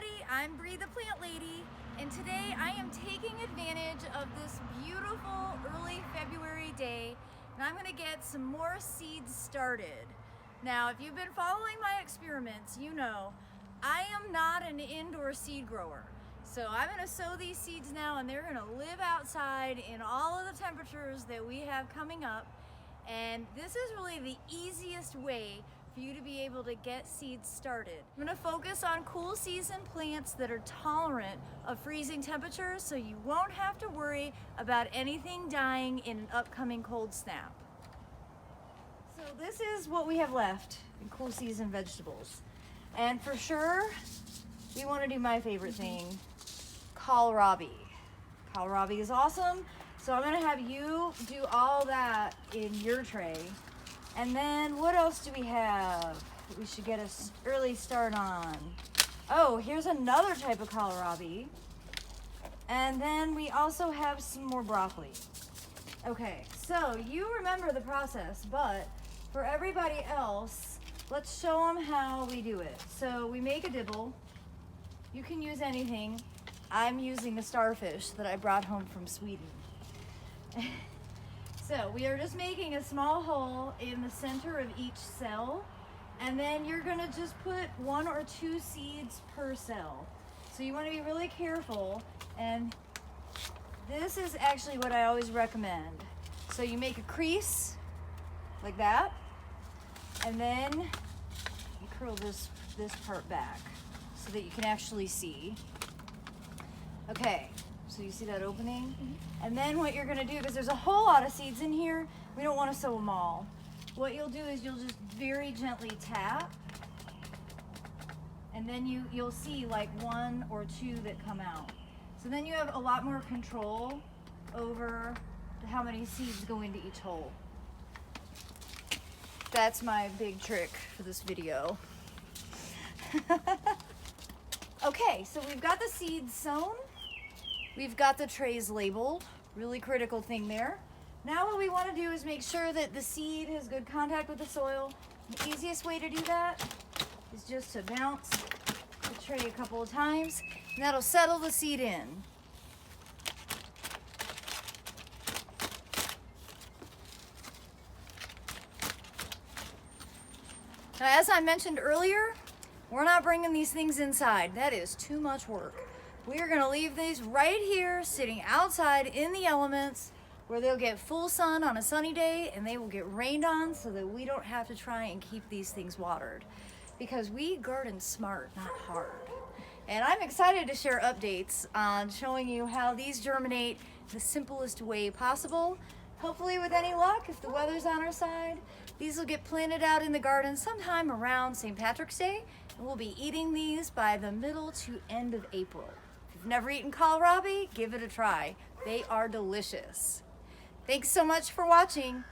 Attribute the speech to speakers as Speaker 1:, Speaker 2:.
Speaker 1: everybody, I'm Bree the Plant Lady, and today I am taking advantage of this beautiful early February day, and I'm gonna get some more seeds started. Now, if you've been following my experiments, you know I am not an indoor seed grower. So I'm gonna sow these seeds now, and they're gonna live outside in all of the temperatures that we have coming up. And this is really the easiest way for you to be able to get seeds started. I'm gonna focus on cool season plants that are tolerant of freezing temperatures, so you won't have to worry about anything dying in an upcoming cold snap. So this is what we have left in cool season vegetables. And for sure, we wanna do my favorite thing, kohlrabi. Kohlrabi is awesome. So I'm gonna have you do all that in your tray. And then what else do we have that we should get an early start on? Oh, here's another type of kohlrabi. And then we also have some more broccoli. Okay, so you remember the process, but for everybody else, let's show them how we do it. So we make a dibble. You can use anything. I'm using a starfish that I brought home from Sweden. So we are just making a small hole in the center of each cell, and then you're gonna just put 1 or 2 seeds per cell. So you wanna be really careful, and this is actually what I always recommend. So you make a crease like that, and then you curl this part back so that you can actually see. Okay. So you see that opening? Mm-hmm. And then what you're gonna do, because there's a whole lot of seeds in here, we don't wanna sow them all. What you'll do is you'll just very gently tap, and then you'll see like 1 or 2 that come out. So then you have a lot more control over how many seeds go into each hole. That's my big trick for this video. Okay, so we've got the seeds sown. We've got the trays labeled, really critical thing there. Now what we want to do is make sure that the seed has good contact with the soil. The easiest way to do that is just to bounce the tray a couple of times, and that'll settle the seed in. Now, as I mentioned earlier, we're not bringing these things inside. That is too much work. We are gonna leave these right here, sitting outside in the elements, where they'll get full sun on a sunny day, and they will get rained on, so that we don't have to try and keep these things watered. Because we garden smart, not hard. And I'm excited to share updates on showing you how these germinate the simplest way possible. Hopefully with any luck, if the weather's on our side, these will get planted out in the garden sometime around St. Patrick's Day, and we'll be eating these by the middle to end of April. If you've never eaten kohlrabi, give it a try. They are delicious. Thanks so much for watching.